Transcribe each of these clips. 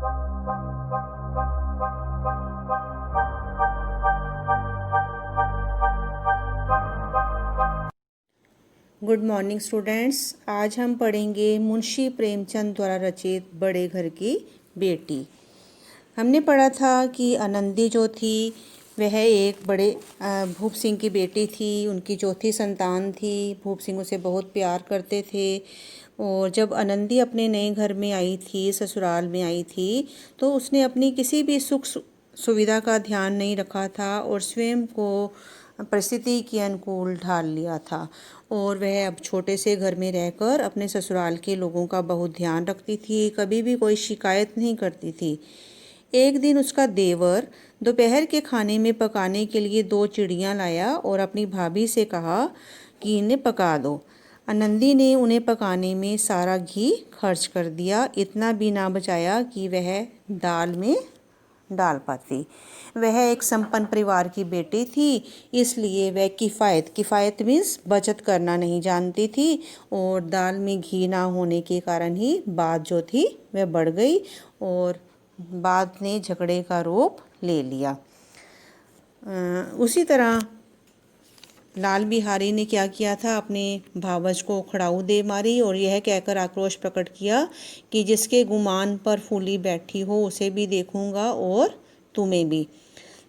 Good morning students. आज हम पढ़ेंगे मुंशी प्रेमचंद द्वारा रचित बड़े घर की बेटी। हमने पढ़ा था कि आनंदी जो थी वह एक बड़े भूप सिंह की बेटी थी, उनकी चौथी संतान थी। भूप सिंह उसे बहुत प्यार करते थे और जब आनंदी अपने नए घर में आई थी, ससुराल में आई थी, तो उसने अपनी किसी भी सुख सुविधा का ध्यान नहीं रखा था और स्वयं को परिस्थिति के अनुकूल ढाल लिया था और वह अब छोटे से घर में रहकर अपने ससुराल के लोगों का बहुत ध्यान रखती थी, कभी भी कोई शिकायत नहीं करती थी। एक दिन उसका देवर दोपहर के खाने में पकाने के लिए 2 चिड़ियाँ लाया और अपनी भाभी से कहा कि इन्हें पका दो। आनंदी ने उन्हें पकाने में सारा घी खर्च कर दिया, इतना भी ना बचाया कि वह दाल में डाल पाती। वह एक संपन्न परिवार की बेटी थी, इसलिए वह किफ़ायत मीन्स बचत करना नहीं जानती थी और दाल में घी ना होने के कारण ही बात जो थी वह बढ़ गई और बात ने झगड़े का रूप ले लिया। उसी तरह लाल बिहारी ने क्या किया था, अपने भावज को खड़ाऊ दे मारी और यह कहकर आक्रोश प्रकट किया कि जिसके गुमान पर फूली बैठी हो उसे भी देखूंगा और तुम्हें भी।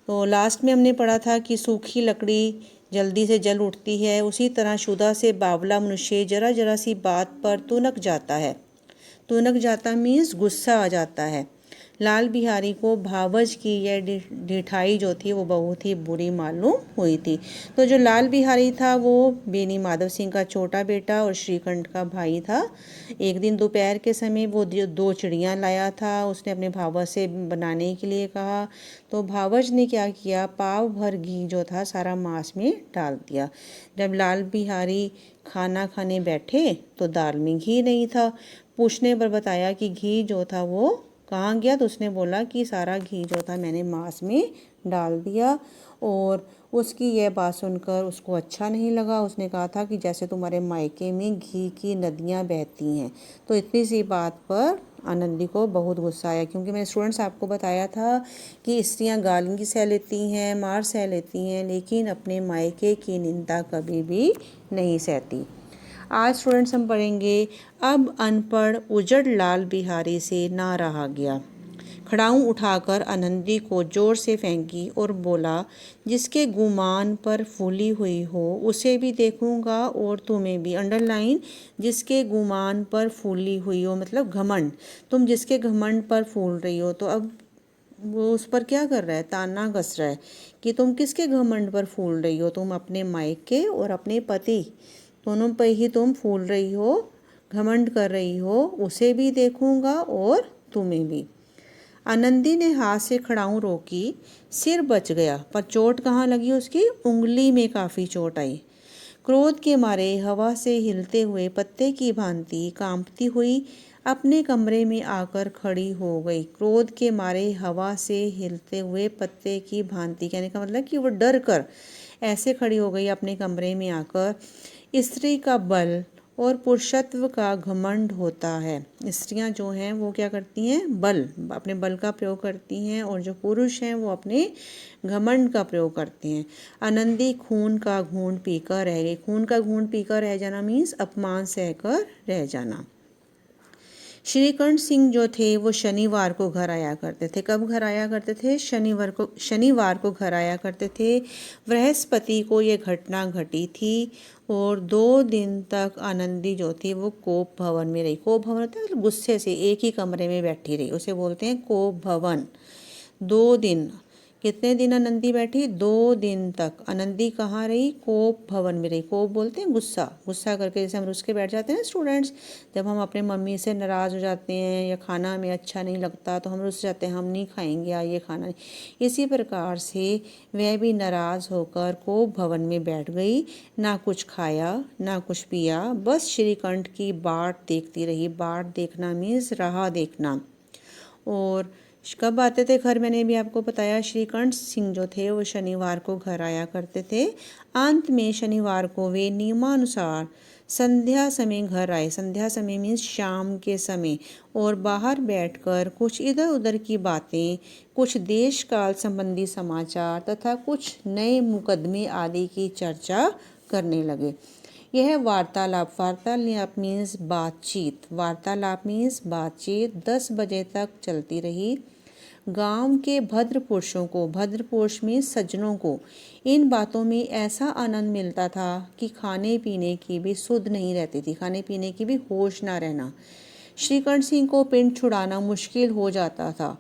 तो लास्ट में हमने पढ़ा था कि सूखी लकड़ी जल्दी से जल उठती है, उसी तरह शुदा से बावला मनुष्य जरा जरा सी बात पर तुनक जाता है। तुनक जाता मीन्स गुस्सा आ जाता है। लाल बिहारी को भावज की यह ढिठाई जो थी वो बहुत ही बुरी मालूम हुई थी। तो जो लाल बिहारी था वो बेनी माधव सिंह का छोटा बेटा और श्रीकंठ का भाई था। एक दिन दोपहर के समय वो 2 चिड़ियाँ लाया था, उसने अपने भावज से बनाने के लिए कहा। तो भावज ने क्या किया, पाव भर घी जो था सारा मांस में डाल दिया। जब लाल बिहारी खाना खाने बैठे तो दाल में घी नहीं था। पूछने पर बताया कि घी जो था वो कहाँ गया, तो उसने बोला कि सारा घी जो था मैंने मांस में डाल दिया। और उसकी यह बात सुनकर उसको अच्छा नहीं लगा। उसने कहा था कि जैसे तुम्हारे मायके में घी की नदियाँ बहती हैं। तो इतनी सी बात पर आनंदी को बहुत गुस्सा आया, क्योंकि मैंने स्टूडेंट्स आपको बताया था कि स्त्रियाँ गाली सह लेती हैं, मार सह लेती हैं, लेकिन अपने मायके की निंदा कभी भी नहीं सहती। आज स्टूडेंट्स हम पढ़ेंगे, अब अनपढ़ उजड़ लाल बिहारी से ना रहा गया। खड़ाऊ उठाकर आनंदी को जोर से फेंकी और बोला, जिसके गुमान पर फूली हुई हो उसे भी देखूंगा और तुम्हें भी। अंडरलाइन, जिसके गुमान पर फूली हुई हो मतलब घमंड। तुम जिसके घमंड पर फूल रही हो, तो अब वो उस पर क्या कर रहा है, ताना कस रहा है कि तुम किसके घमंड पर फूल रही हो। तुम अपने मायके और अपने पति दोनों पर ही तुम फूल रही हो, घमंड कर रही हो। उसे भी देखूंगा और तुम्हें भी। आनंदी ने हाथ से खड़ाऊ रोकी, सिर बच गया, पर चोट कहाँ लगी, उसकी उंगली में काफ़ी चोट आई। क्रोध के मारे हवा से हिलते हुए पत्ते की भांति कांपती हुई अपने कमरे में आकर खड़ी हो गई। क्रोध के मारे हवा से हिलते हुए पत्ते की भांति कहने का मतलब कि वो डर कर ऐसे खड़ी हो गई अपने कमरे में आकर। स्त्री का बल और पुरुषत्व का घमंड होता है। स्त्रियां जो हैं वो क्या करती हैं, अपने बल का प्रयोग करती हैं, और जो पुरुष हैं वो अपने घमंड का प्रयोग करते हैं। आनंदी खून का घूंट पीकर रह गई। खून का घूंट पीकर रह जाना मीन्स अपमान सहकर रह जाना। श्रीकंठ सिंह जो थे वो शनिवार को घर आया करते थे। कब घर आया करते थे, शनिवार को घर आया करते थे। बृहस्पति को ये घटना घटी थी और 2 दिन तक आनंदी जो थी वो कोप भवन में रही। कोप भवन होता है मतलब गुस्से से एक ही कमरे में बैठी रही, उसे बोलते हैं कोप भवन। 2 दिन, कितने दिन आनंदी बैठी, 2 दिन तक आनंदी कहाँ रही, कोप भवन में रही। कोप बोलते हैं गुस्सा, गुस्सा करके जैसे हम रुस के बैठ जाते हैं ना स्टूडेंट्स, जब हम अपने मम्मी से नाराज़ हो जाते हैं या खाना हमें अच्छा नहीं लगता तो हम रुस जाते हैं, हम नहीं खाएंगे या ये खाना नहीं। इसी प्रकार से वह भी नाराज़ होकर कोप भवन में बैठ गई। ना कुछ खाया ना कुछ पिया, बस श्रीकंठ की बाट देखती रही। बाट देखना मीन्स राह देखना। और कब आते थे घर, मैंने भी आपको बताया, श्रीकंठ सिंह जो थे वो शनिवार को घर आया करते थे। अंत में शनिवार को वे नियमानुसार संध्या समय घर आए। संध्या समय मीन्स शाम के समय। और बाहर बैठकर कुछ इधर उधर की बातें, कुछ देश काल संबंधी समाचार तथा कुछ नए मुकदमे आदि की चर्चा करने लगे। यह वार्तालाप मीन्स बातचीत। वार्तालाप मीन्स बातचीत 10 बजे तक चलती रही। गांव के भद्र पुरुषों को, भद्र पुरुष में सज्जनों को, इन बातों में ऐसा आनंद मिलता था कि खाने पीने की भी सुध नहीं रहती थी, खाने पीने की भी होश ना रहना। श्रीकंठ सिंह को पिंड छुड़ाना मुश्किल हो जाता था।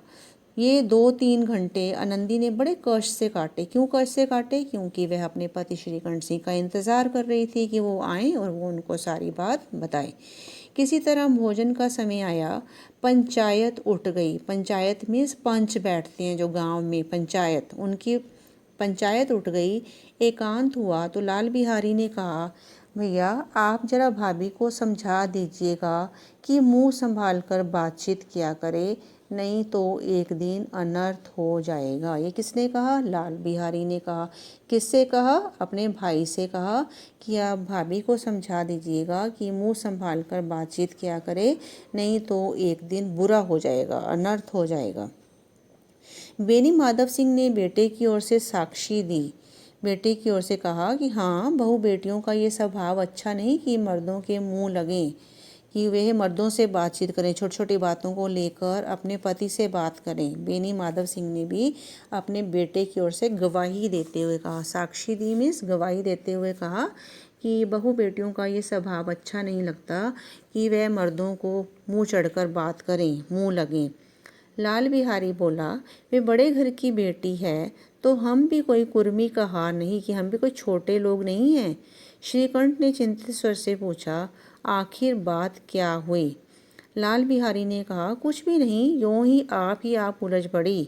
ये 2-3 घंटे आनंदी ने बड़े कष्ट से काटे। क्यों कष्ट से काटे? क्योंकि वह अपने पति श्रीकंठ सिंह का इंतज़ार कर रही थी कि वो आए और वो उनको सारी बात बताए। किसी तरह भोजन का समय आया। पंचायत उठ गई। पंचायत मीन्स पंच बैठते हैं जो गांव में, पंचायत, उनकी पंचायत उठ गई। एकांत हुआ तो लाल बिहारी ने कहा, भैया आप जरा भाभी को समझा दीजिएगा कि मुंह संभाल कर बातचीत किया करे, नहीं तो एक दिन अनर्थ हो जाएगा। ये किसने कहा? लाल बिहारी ने कहा। किससे कहा? अपने भाई से कहा कि आप भाभी को समझा दीजिएगा कि मुंह संभाल कर बातचीत किया करे, नहीं तो एक दिन बुरा हो जाएगा, अनर्थ हो जाएगा। बेनी माधव सिंह ने बेटे की ओर से साक्षी दी। बेटे की ओर से कहा कि हाँ, बहू बेटियों का ये स्वभाव अच्छा नहीं कि मर्दों के मुंह लगें, कि वह मर्दों से बातचीत करें, छोटी छोटी बातों को लेकर अपने पति से बात करें। बेनी माधव सिंह ने भी अपने बेटे की ओर से गवाही देते हुए कहा, साक्षी दी मीन्स गवाही देते हुए कहा कि बहू बेटियों का ये स्वभाव अच्छा नहीं लगता कि वह मर्दों को मुंह चढ़कर बात करें, मुंह लगें। लाल बिहारी बोला, वे बड़े घर की बेटी है तो हम भी कोई कुर्मी का हार नहीं, कि हम भी कोई छोटे लोग नहीं हैं। श्रीकंठ ने चिंतित स्वर से पूछा, आखिर बात क्या हुई? लाल बिहारी ने कहा, कुछ भी नहीं, यूं ही आप उलझ पड़ी।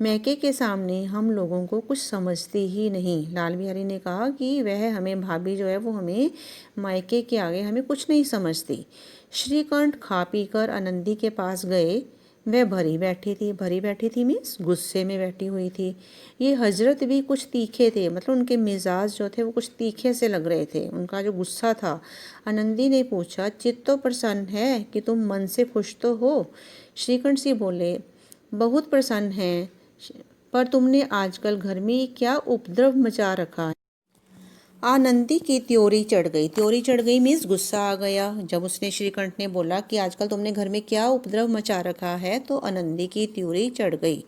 मैके के सामने हम लोगों को कुछ समझती ही नहीं। लाल बिहारी ने कहा कि वह हमें, भाभी जो है वो हमें मायके के आगे हमें कुछ नहीं समझती। श्रीकंठ खा पी कर आनंदी के पास गए। वह भरी बैठी थी मीन्स गुस्से में बैठी हुई थी। ये हजरत भी कुछ तीखे थे, मतलब उनके मिजाज जो थे वो कुछ तीखे से लग रहे थे, उनका जो गुस्सा था। आनंदी ने पूछा, चित्त तो प्रसन्न है कि तुम मन से खुश तो हो? श्रीकंठ सिंह बोले, बहुत प्रसन्न है, पर तुमने आजकल घर में क्या उपद्रव मचा रखा है। आनंदी की त्योरी चढ़ गई। त्योरी चढ़ गई मीन्स गुस्सा आ गया। जब उसने, श्रीकंठ ने बोला कि आजकल तुमने घर में क्या उपद्रव मचा रखा है, तो आनंदी की त्योरी चढ़ गई।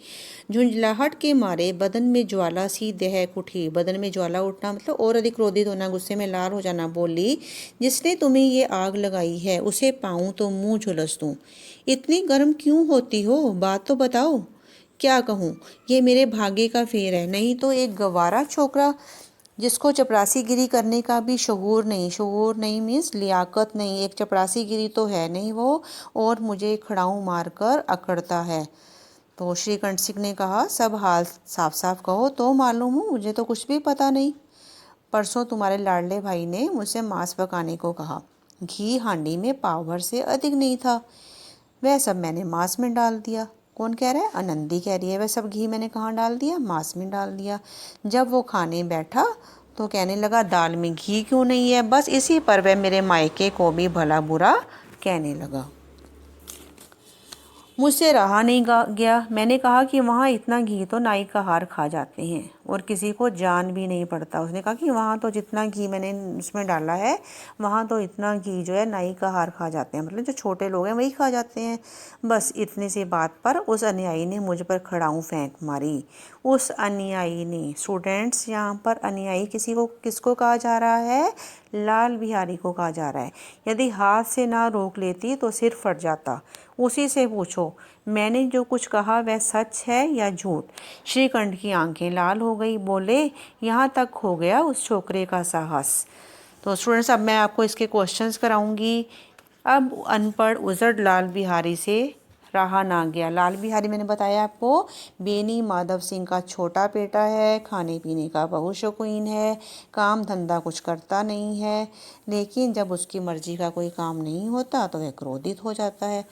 झुंझलाहट के मारे बदन में ज्वाला सी दहक उठी। बदन में ज्वाला उठना मतलब और अधिक क्रोधित होना, गुस्से में लाल हो जाना। बोली, जिसने तुम्हें ये आग लगाई है उसे पाऊं तो मुंह झुलस दूं। इतनी गर्म क्यों होती हो? बात तो बताओ। क्या कहूँ, ये मेरे भाग्य का फेर है, नहीं तो एक गवारा छोकरा जिसको चपरासीगिरी करने का भी शऊर नहीं मीन्स लियाकत नहीं, एक चपरासीगिरी तो है नहीं वो, और मुझे खड़ाऊँ मारकर अकड़ता है। तो श्रीकंठ सिंह ने कहा, सब हाल साफ साफ कहो तो मालूम हो, मुझे तो कुछ भी पता नहीं। परसों तुम्हारे लाडले भाई ने मुझसे मांस पकाने को कहा। घी हांडी में पाव भर से अधिक नहीं था, वह सब मैंने मांस में डाल दिया। कौन कह रहा है? आनंदी कह रही है, वह सब घी मैंने कहाँ डाल दिया? मांस में डाल दिया। जब वो खाने बैठा तो कहने लगा, दाल में घी क्यों नहीं है? बस इसी पर वह मेरे मायके को भी भला बुरा कहने लगा। मुझसे रहा नहीं गया। मैंने कहा कि वहाँ इतना घी तो नाई का हार खा जाते हैं और किसी को जान भी नहीं पड़ता। उसने कहा कि वहाँ तो जितना घी मैंने उसमें डाला है, वहाँ तो इतना घी जो है नाई का हार खा जाते हैं, मतलब जो छोटे लोग हैं वही खा जाते हैं। बस इतनी सी बात पर उस अनुयायी ने मुझ पर खड़ाऊँ फेंक मारी। उस अनुयायी ने, स्टूडेंट्स यहाँ पर अनुयायी किसको कहा जा रहा है? लाल बिहारी को कहा जा रहा है। यदि हाथ से ना रोक लेती तो सिर फट जाता। उसी से पूछो, मैंने जो कुछ कहा वह सच है या झूठ? श्रीकंठ की आंखें लाल हो गई। बोले, यहाँ तक हो गया उस छोकरे का साहस। तो स्टूडेंट्स, अब मैं आपको इसके क्वेश्चंस कराऊंगी। अब अनपढ़ उजड़ लाल बिहारी से रहा ना गया। लाल बिहारी मैंने बताया आपको, बेनी माधव सिंह का छोटा बेटा है, खाने पीने का बहुत शौकीन है, काम धंधा कुछ करता नहीं है, लेकिन जब उसकी मर्जी का कोई काम नहीं होता तो वह क्रोधित हो जाता है।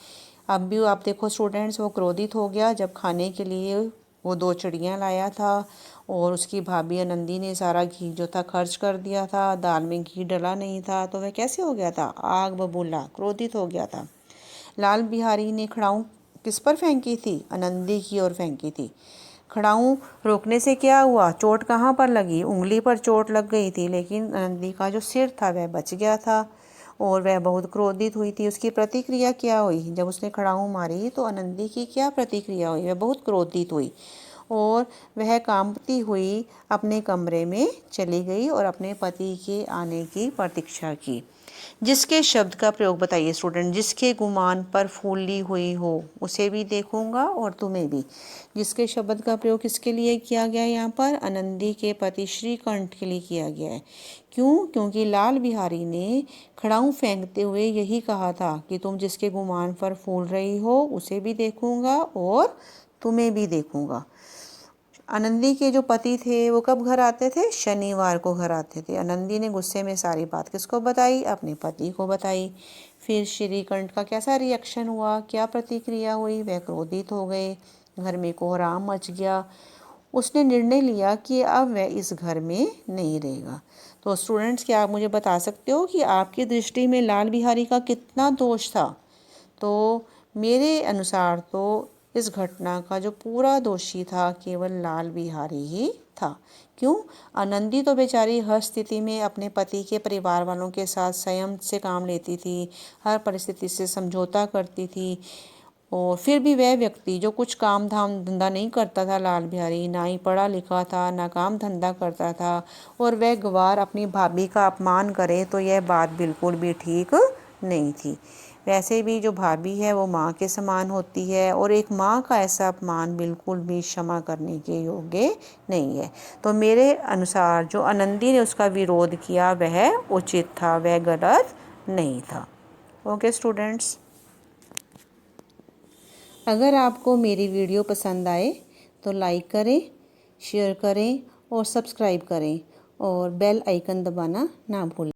अब भी आप देखो स्टूडेंट्स, वो क्रोधित हो गया जब खाने के लिए वो 2 चिड़ियाँ लाया था और उसकी भाभी आनंदी ने सारा घी जो था खर्च कर दिया था, दाल में घी डला नहीं था, तो वह कैसे हो गया था? आग बबूला, क्रोधित हो गया था। लाल बिहारी ने खड़ाऊँ किस पर फेंकी थी? आनंदी की ओर फेंकी थी। खड़ाऊँ रोकने से क्या हुआ? चोट कहाँ पर लगी? उंगली पर चोट लग गई थी, लेकिन आनंदी का जो सिर था वह बच गया था और वह बहुत क्रोधित हुई थी। उसकी प्रतिक्रिया क्या हुई? जब उसने खड़ाऊँ मारी तो आनंदी की क्या प्रतिक्रिया हुई? वह बहुत क्रोधित हुई और वह कांपती हुई अपने कमरे में चली गई और अपने पति के आने की प्रतीक्षा की। जिसके शब्द का प्रयोग बताइए स्टूडेंट। जिसके गुमान पर फूली हुई हो, उसे भी देखूंगा और तुम्हें भी। जिसके शब्द का प्रयोग किसके लिए किया गया है? यहाँ पर आनंदी के पति श्रीकंठ के लिए किया गया है। क्यों? क्योंकि लाल बिहारी ने खड़ाऊँ फेंकते हुए यही कहा था कि तुम जिसके गुमान पर फूल रही हो उसे भी देखूंगा और तुम्हें भी देखूंगा। आनंदी के जो पति थे वो कब घर आते थे? शनिवार को घर आते थे। आनंदी ने गुस्से में सारी बात किसको बताई? अपने पति को बताई। फिर श्रीकंठ का कैसा रिएक्शन हुआ? क्या प्रतिक्रिया हुई? वह क्रोधित हो गए, घर में कोहराम मच गया। उसने निर्णय लिया कि अब वह इस घर में नहीं रहेगा। तो स्टूडेंट्स, क्या आप मुझे बता सकते हो कि आपकी दृष्टि में लाल बिहारी का कितना दोष था? तो मेरे अनुसार तो इस घटना का जो पूरा दोषी था केवल लाल बिहारी ही था। क्यों? आनंदी तो बेचारी हर स्थिति में अपने पति के परिवार वालों के साथ संयम से काम लेती थी, हर परिस्थिति से समझौता करती थी, और फिर भी वह व्यक्ति जो कुछ काम धाम धंधा नहीं करता था, लाल बिहारी ना ही पढ़ा लिखा था, ना काम धंधा करता था, और वह गवार अपनी भाभी का अपमान करे तो यह बात बिल्कुल भी ठीक नहीं थी। वैसे भी जो भाभी है वो माँ के समान होती है और एक माँ का ऐसा अपमान बिल्कुल भी क्षमा करने के योग्य नहीं है। तो मेरे अनुसार जो आनंदी ने उसका विरोध किया वह उचित था, वह गलत नहीं था। ओके स्टूडेंट्स, अगर आपको मेरी वीडियो पसंद आए तो लाइक करें, शेयर करें और सब्सक्राइब करें और बेल आइकन दबाना ना भूलें।